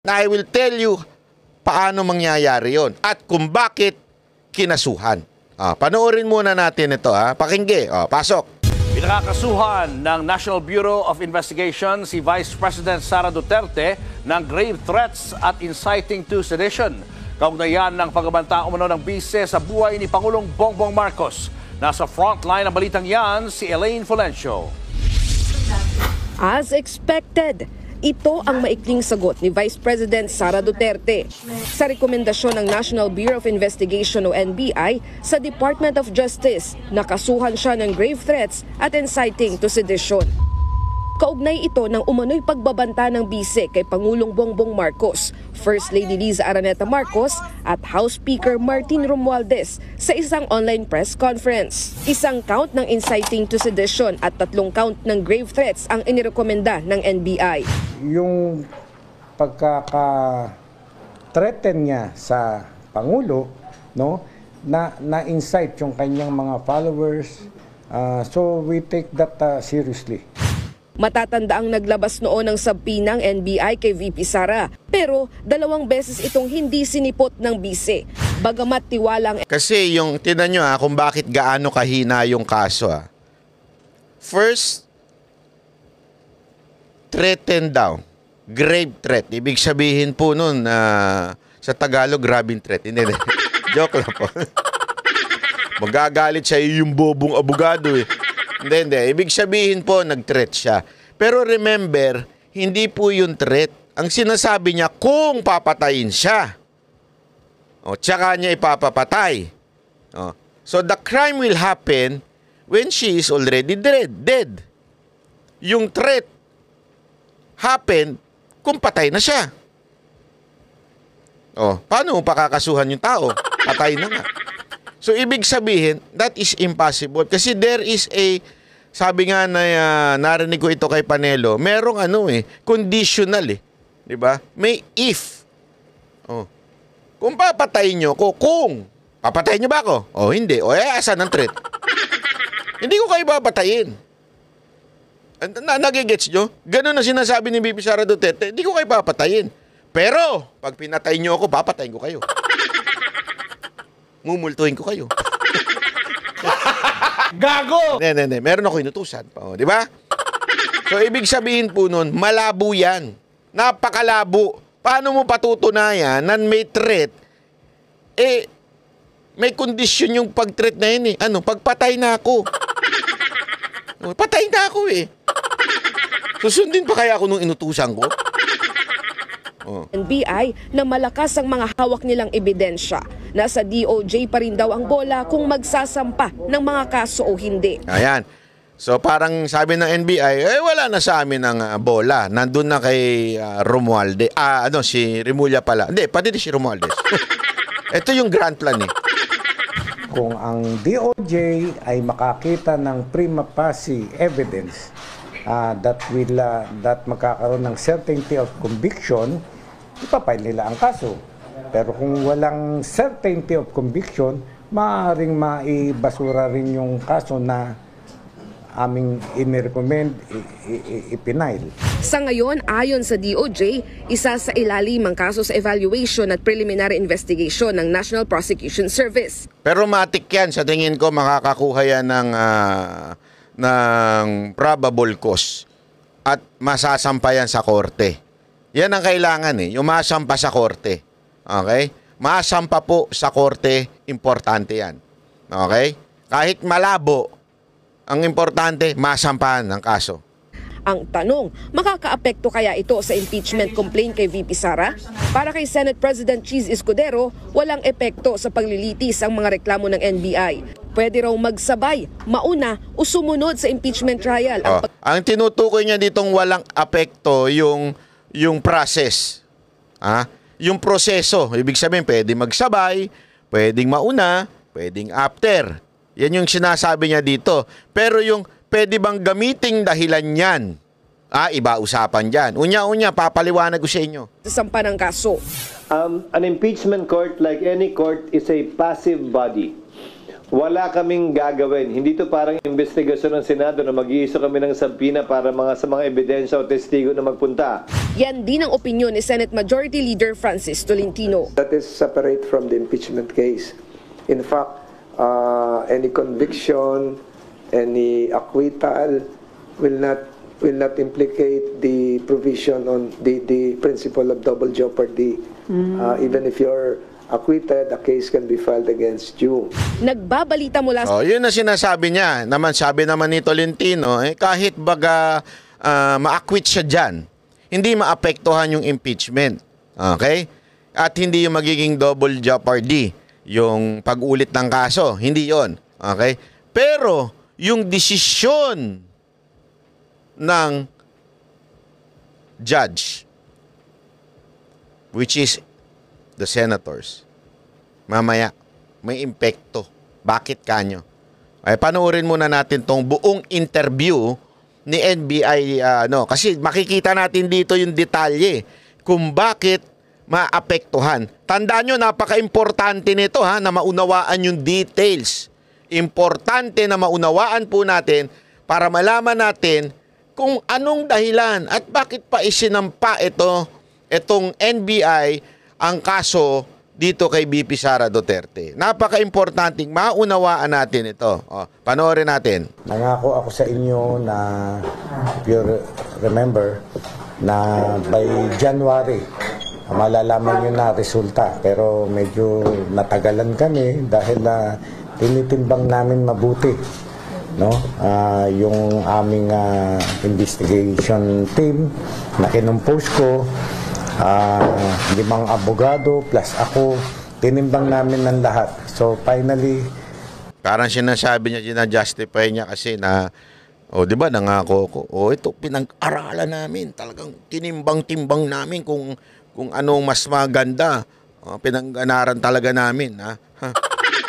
I will tell you paano mangyayari yon at kung bakit kinasuhan. Panoorin muna natin ito. Pakinggi. Pasok. Pinakakasuhan ng National Bureau of Investigation si Vice President Sara Duterte ng grave threats at inciting to sedition. Kaugnayan ng pagbabanta umano ng bise sa buhay ni Pangulong Bongbong Marcos. Nasa frontline ng balitang yan si Elaine Fulencio. As expected, ito ang maikling sagot ni Vice President Sara Duterte sa rekomendasyon ng National Bureau of Investigation o NBI sa Department of Justice na kasuhan siya ng grave threats at inciting to sedition. Kaugnay ito ng umano'y pagbabanta ng bise kay Pangulong Bongbong Marcos, First Lady Liza Araneta Marcos at House Speaker Martin Romualdez sa isang online press conference. Isang count ng inciting to sedition at 3 count ng grave threats ang inirekomenda ng NBI. Yung pagkaka-threaten niya sa Pangulo, no, na-incite yung kanyang mga followers, so we take that seriously. Matatanda ang naglabas noon ng sabpinang NBI kay VP Sara, pero 2 beses itong hindi sinipot ng bise. Bagamat tiwalang... Kasi yung, tinan nyo kung bakit gaano kahina yung kaso. First, threaten daw. Grave threat. Ibig sabihin po nun, sa Tagalog, grabbing threat. Hindi. Joke lang po. Magagalit siya yung bobong abogado eh. Hindi. Ibig sabihin po, nag-threat siya. Pero remember, hindi po yung threat. Ang sinasabi niya, kung papatayin siya. Tsaka niya ipapapatay. So the crime will happen when she is already dead. Yung threat happen kung patay na siya. Paano mo pakakasuhan yung tao? Patay na nga. So, ibig sabihin, that is impossible. Kasi there is a, sabi nga na narinig ko ito kay Panelo, merong conditional Diba? May if. Kung papatayin nyo ko, kung papatayin nyo ba ako? Hindi. Asan ang threat? Hindi ko kayo papatayin. Nagigets nyo? Ganun na sinasabi ni VP Sara Duterte, hindi ko kayo papatayin. Pero, pag pinatay nyo ako, papatayin ko kayo. Mumultuhin ko kayo. Gago! Hindi. Meron ako inutusan. Di ba? So, ibig sabihin po nun, malabo yan. Napakalabo. Paano mo patutunayan na may threat? May kondisyon yung pag-threat na yun pagpatay na ako. Patay na ako Susundin pa kaya ako nung inutusan ko? NBI na malakas ang mga hawak nilang ebidensya. Nasa DOJ pa rin daw ang bola kung magsasampa ng mga kaso o hindi. Ayan. So parang sabi ng NBI, wala na sa amin ang bola. Nandun na kay Romualdez. Si Remulla pala. Hindi, pati si Romualdez. Ito yung grand plan Kung ang DOJ ay makakita ng prima facie evidence that magkakaroon ng certainty of conviction, ipapile nila ang kaso. Pero kung walang certainty of conviction, maaaring maibasura rin yung kaso na aming inirecommend, ipinail. Sa ngayon, ayon sa DOJ, isa sa ilalim ang kaso sa evaluation at preliminary investigation ng National Prosecution Service. Pero matik yan. Sa tingin ko, makakakuha yan ng probable cause at masasampayan sa korte. Yan ang kailangan yung masampa sa korte. Okay? Masampa po sa korte, importante yan. Okay? Kahit malabo, ang importante, masampahan ng kaso. Ang tanong, makakaapekto kaya ito sa impeachment complaint kay VP Sara? Para kay Senate President Cheese Escudero, walang epekto sa paglilitis ang mga reklamo ng NBI. Pwede raw magsabay, mauna o sumunod sa impeachment trial. Ang tinutukoy niya ditong walang apekto yung process. Yung proseso, ibig sabihin pwede magsabay, pwedeng mauna, pwedeng after. Yan yung sinasabi niya dito. Pero yung pwede bang gamiting dahilan yan? Iba usapan dyan. Unya-unya, papaliwanag ko sa inyo. Sampa ng kaso. An impeachment court, like any court, is a passive body. Wala kaming gagawin. Hindi to parang investigasyon ng Senado na mag-iiso kami ng sampina para sa mga ebidensya o testigo na magpunta. Yan din ang opinyon ni Senate Majority Leader Francis Tolentino. That is separate from the impeachment case. In fact, any conviction, any acquittal will not implicate the provision on the principle of double jeopardy. Even if you're acquitted, a case can be filed against you. Nagbabalita mula sa Yun na sinasabi niya. Sabi naman ni Tolentino, kahit baga ma-acquit siya dyan, hindi maapektuhan yung impeachment. Okay? At hindi yung magiging double jeopardy, yung pag-ulit ng kaso. Hindi yon. Okay? Pero, yung desisyon ng judge, which is the senators, mamaya may impekto. Bakit kanyo? Ay, panoorin muna natin tong buong interview ni NBI, kasi makikita natin dito yung detalye kung bakit maapektuhan. Tandaan nyo, napaka-importante nito na maunawaan yung details. Importante na maunawaan po natin para malaman natin kung anong dahilan at bakit pa isinampa itong NBI ang kaso dito kay BP Sara Duterte. Napaka-importanting maunawaan natin ito. Panoorin natin. Nangako ako sa inyo na, if you remember, na by January, malalaman nyo na resulta. Pero medyo natagalan kami dahil tinitimbang namin mabuti, no? Yung aming investigation team na kinumpose ko, 5 abogado plus ako, tinimbang namin ng lahat. So finally, parang sinasabi niya, ginajustify niya kasi na, di ba, nangako ko. Ito, pinag-aralan namin. Talagang tinimbang-timbang namin kung anong mas maganda. Pinag-anaran talaga namin.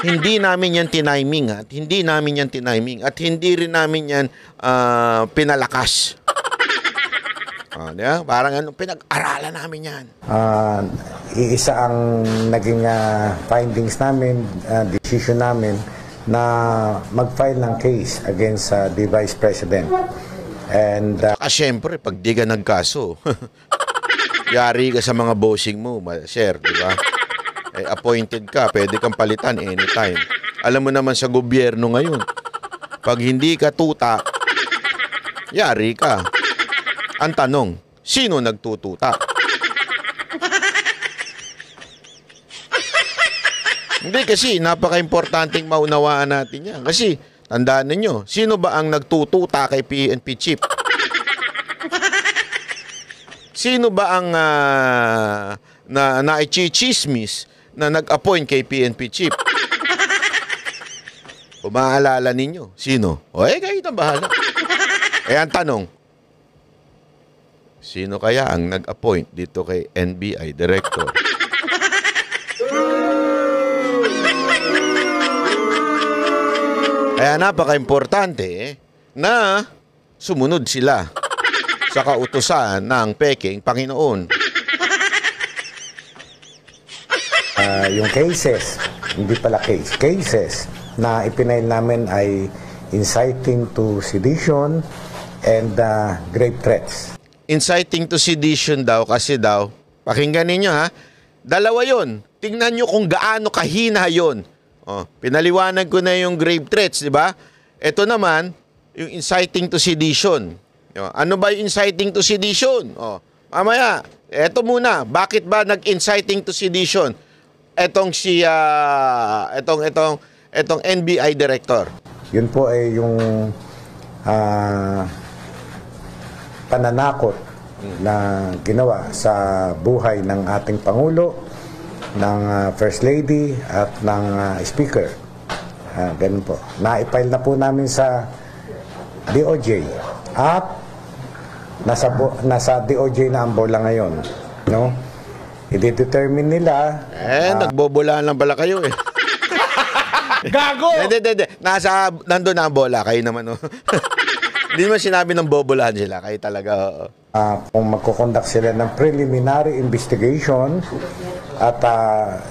Hindi namin yan tiniming. At hindi namin yan tiniming. At hindi rin namin yan pinalakas. Diba? Parang pinag-aralan namin yan. Iisa ang naging findings namin, decision namin, na mag-file ng case against the Vice President. And Siyempre, pag di ka nagkaso, yari ka sa mga bossing mo, sir, di ba? Appointed ka, pwede kang palitan anytime. Alam mo naman sa gobyerno ngayon, pag hindi ka tuta, yari ka. Ang tanong, sino nagtututa? Hindi, kasi napaka-importanting maunawaan natin yan. Kasi, tandaan ninyo, sino ba ang nagtututa kay PNP Chief? Sino ba ang na-chichismis na nag-appoint kay PNP Chief? Kung maaalala ninyo, sino? Kayo itong bahala. Ang tanong, sino kaya ang nag-appoint dito kay NBI Director? Kaya napaka-importante na sumunod sila sa kautusan ng peking Panginoon. Yung cases, hindi pala cases na ipinail namin ay inciting to sedition and grave threats. Inciting to sedition daw kasi daw, pakinggan ninyo dalawa yon. Tingnan nyo kung gaano kahina yon. Pinaliwanag ko na yung grave threats, di ba? Ito naman, yung inciting to sedition. Ano ba yung inciting to sedition? Mamaya, eto muna, bakit ba nag-inciting to sedition? Etong NBI director. Yun po ay yung pananakot na ginawa sa buhay ng ating Pangulo, ng First Lady at ng Speaker. Ganun po. Na-file na po namin sa DOJ at nasa DOJ na ang bola ngayon. No? I-determine nila. Nagbobolaan lang pala kayo eh. Gago! Hindi. Nandun na ang bola. Kayo naman. Hindi naman sinabi ng bobolahan sila. Kayo talaga. Kung magkukonduct sila ng preliminary investigation at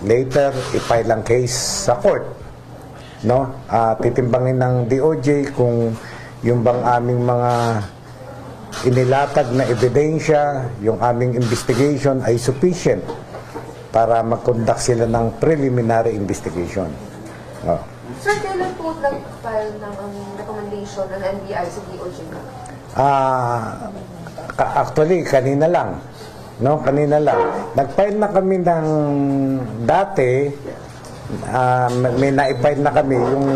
later i-file ang case sa court. no? Titimbangin ng DOJ kung yung bang aming mga inilatag na ebidensya, yung aming investigation ay sufficient para mag-conduct sila ng preliminary investigation. No? Sir, kailan po nag-file ng recommendation ng NBI sa DOJ? Actually, kanina lang. No, kanina lang. Nag-file na kami ng dati, may na-file na kami yung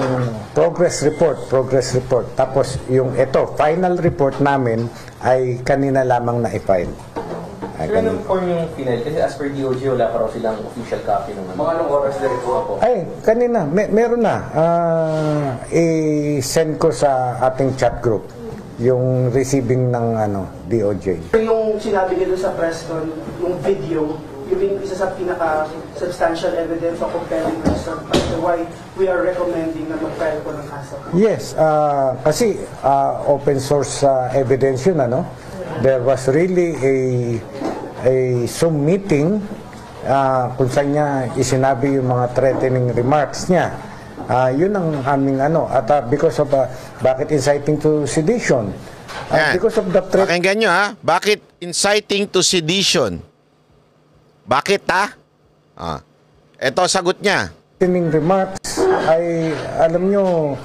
progress report. Tapos yung final report namin ay kanina lamang na-file. Anong form yung final? Kasi as per DOJ, wala pa raw silang official copy ng mga anong oras na rin po? Ay, kanina, meron na. I-send ko sa ating chat group yung receiving ng DOJ. Yung sinabi nila sa press con, yung video, yung isa sa pinaka-substantial evidence o compelling reason as to why we are recommending na mag-file po ng kaso. Yes, kasi open source evidence yun, There was really a Zoom meeting kung saan niya isinabi yung mga threatening remarks niya. Yun ang aming at because of bakit inciting to sedition? Because of the threat. Pakinggan nyo bakit inciting to sedition? Bakit Ito sagot niya. Threatening remarks ay alam nyo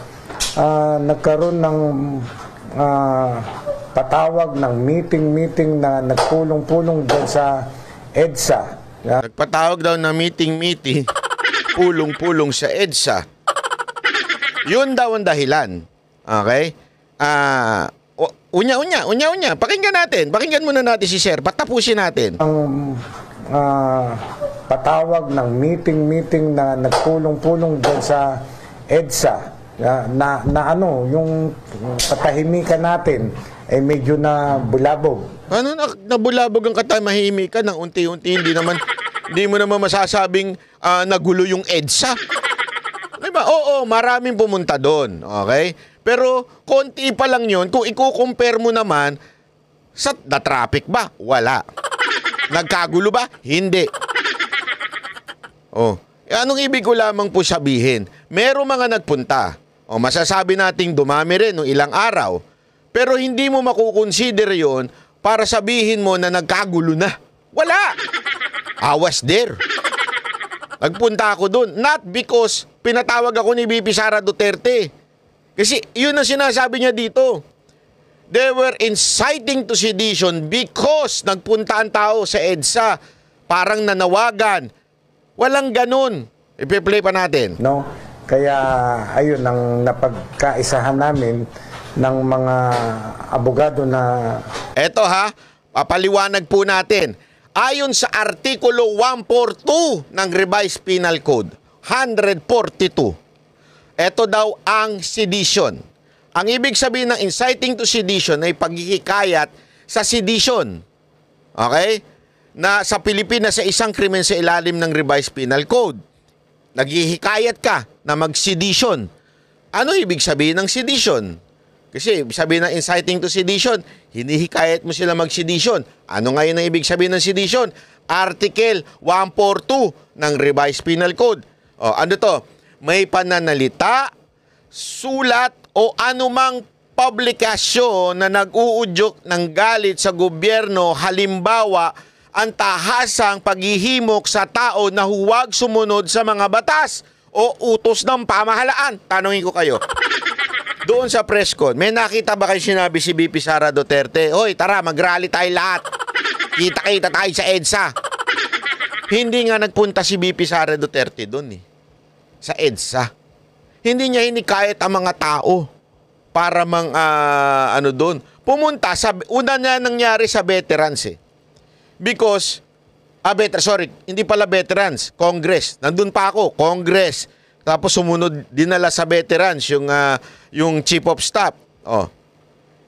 nagkaroon ng patawag ng meeting na nagpulong-pulong doon sa EDSA. Nagpatawag daw na meeting, pulong-pulong sa EDSA. Yun daw ang dahilan. Okay? Unya. Pakinggan muna natin si Sir. Patapusin natin. Ang patawag ng meeting na nagpulong-pulong doon sa EDSA yung katahimikan natin ay medyo na bulabog. Ano nabulabog ang katahimikan ng unti-unti? Hindi mo naman masasabing nagulo yung EDSA. Diba? Oo, maraming pumunta doon. Okay? Pero konti pa lang yun. Kung i-compare mo naman, sa na-traffic ba? Wala. Nagkagulo ba? Hindi. Anong ibig ko lamang po sabihin? Merong mga nagpunta. Masasabi nating dumami rin ng ilang araw. Pero hindi mo makukonsider yon para sabihin mo na nagkagulo na. Wala! I was there. Nagpunta ako doon. Not because pinatawag ako ni VP Sara Duterte. Kasi yun ang sinasabi niya dito. They were inciting to sedition because nagpunta ang tao sa EDSA. Parang nanawagan. Walang ganun. Ipi-play pa natin. No? Kaya ayun ang napagkaisahan namin ng mga abogado na... Eto papaliwanag po natin. Ayon sa Artikulo 142 ng Revised Penal Code, 142, ito daw ang sedition. Ang ibig sabihin ng inciting to sedition ay paghihikayat sa sedition. Okay? Na sa Pilipinas sa isang krimen sa ilalim ng Revised Penal Code. Naghihikayat ka na mag-sedition. Ano ibig sabihin ng sedition? Kasi sabi ng inciting to sedition, hinihikayat mo sila mag-sedition. Ano ngayon ang ibig sabihin ng sedition? Article 142 ng Revised Penal Code. Ano to? May pananalita, sulat o anumang publikasyon na nag-uudyok ng galit sa gobyerno, halimbawa, ang tahasang paghihimok sa tao na huwag sumunod sa mga batas o utos ng pamahalaan. Tanungin ko kayo. Doon sa press con, may nakita ba kayo sinabi si VP Sara Duterte? Hoy, tara, mag-rally tayo lahat. Kita-kita tayo sa EDSA. Hindi nga nagpunta si VP Sara Duterte doon sa EDSA. Hindi niya hinikayat ang mga tao para doon. Pumunta sa una na nangyari sa veterans Because hindi pala veterans, Congress. Nandun pa ako, Congress. Tapos sumunod dinala sa veterans yung Chief of Staff.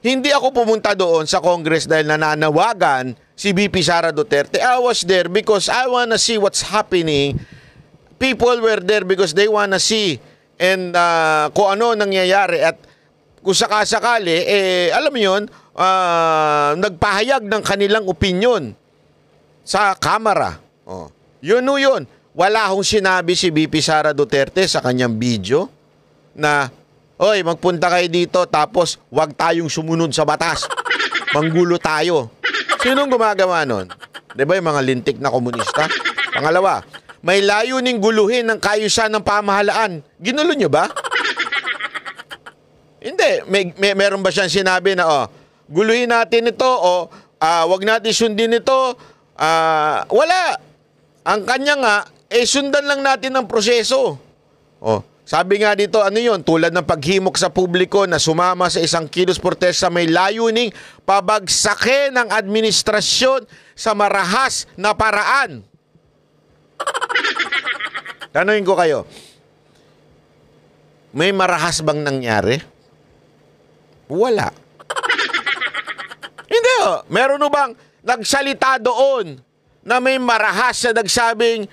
Hindi ako pumunta doon sa Congress dahil nananawagan si VP Sara Duterte. I was there because I wanna see what's happening. People were there because they wanna see and kung ano nangyayari at kung sakasakali, alam mo yun, nagpahayag ng kanilang opinion sa kamera. Yun. Wala akong sinabi si VP Sara Duterte sa kanyang video na, oy, magpunta kayo dito tapos wag tayong sumunod sa batas. Manggulo tayo. Sinong gumagawa nun? Di ba yung mga lintik na komunista? Pangalawa, may layuning guluhin ng kaayusan ng pamahalaan. Ginulo nyo ba? Hindi. Meron ba siyang sinabi na, guluhin natin ito o wag natin sundin ito? Wala. Ang kanya nga, sundan lang natin ang proseso. Sabi nga dito, ano yun? Tulad ng paghimok sa publiko na sumama sa isang kilos protesta may layuning pabagsakin ng administrasyon sa marahas na paraan. Tanungin ko kayo, may marahas bang nangyari? Wala. Hindi meron o bang nagsalita doon na may marahas na nagsabing,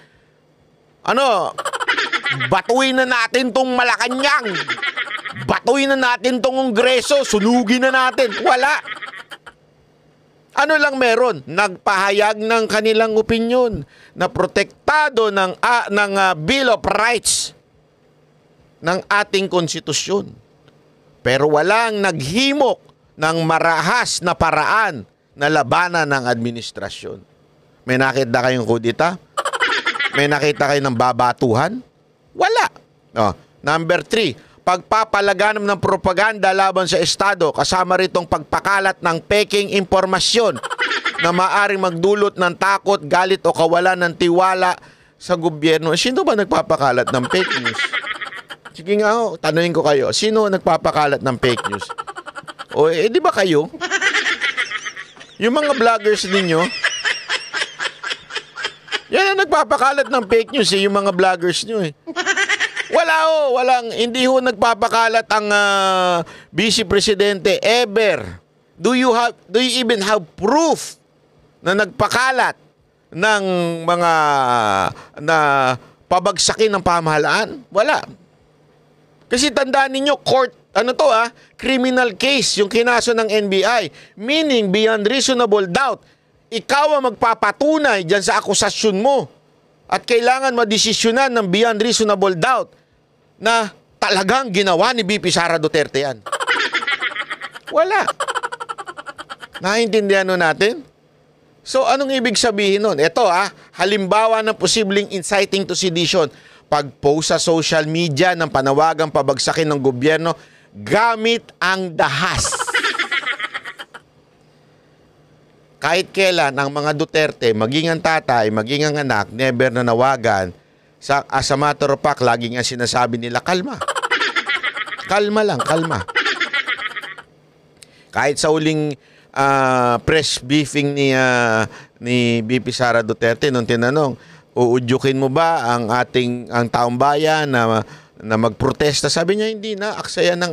batuin na natin tong Malacanang. Batuin na natin tong Kongreso. Sunugin na natin. Wala. Ano lang meron? Nagpahayag ng kanilang opinyon na protektado ng Bill of Rights ng ating konstitusyon. Pero walang naghimok ng marahas na paraan na labanan ng administrasyon. May nakita kayong kudita? May nakita kayo ng babatuhan? Wala. Number 3, pagpapalaganap ng propaganda laban sa Estado, kasama ritong pagpakalat ng peking impormasyon na maaring magdulot ng takot, galit o kawalan ng tiwala sa gobyerno. Sino ba nagpapakalat ng fake news? Sige nga tanungin ko kayo, sino nagpapakalat ng fake news? Di ba kayo? Yung mga vloggers ninyo, yan ang nagpapakalat ng fake news yung mga vloggers nyo hindi nagpapakalat ang Vice Presidente ever. Do you even have proof na nagpakalat ng mga na pabagsakin ng pamahalaan? Wala. Kasi tandaan ninyo, criminal case yung kinaso ng NBI, meaning beyond reasonable doubt. Ikaw ang magpapatunay dyan sa akusasyon mo at kailangan madesisyonan ng beyond reasonable doubt na talagang ginawa ni VP Sara Duterte yan. Wala. Naintindihan natin? So, anong ibig sabihin nun? Ito halimbawa ng posibleng inciting to sedition. Pag-post sa social media ng panawagang pabagsakin ng gobyerno gamit ang dahas. Kahit kailan ang mga Duterte, maging ang tatay, maging ang anak, never na nawagan. As a matter of fact, lagi nga sinasabi nila, kalma. Kalma lang, kalma. Kahit sa uling press briefing ni VP Sara Duterte, nung tinanong, uudyukin mo ba ang taong bayan na magprotesta? Sabi niya, hindi na. Aksaya ng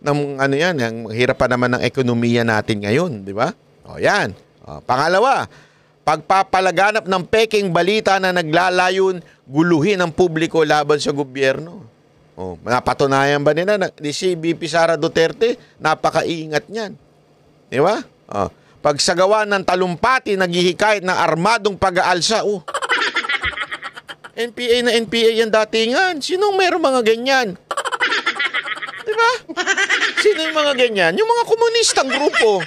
ang hirap pa naman ng ekonomiya natin ngayon, di ba? Yan. Pangalawa, pagpapalaganap ng peking balita na naglalayon guluhin ang publiko laban sa gobyerno. Napatunayan ba nila si VP Sara Duterte? Napakaingat niyan. Di ba? Pagsagawa ng talumpati, naghihikayat ng armadong pag-aalsa. NPA na NPA yan datingan. Sinong meron mga ganyan? Di ba? Sino yung mga ganyan? Yung mga komunistang grupo.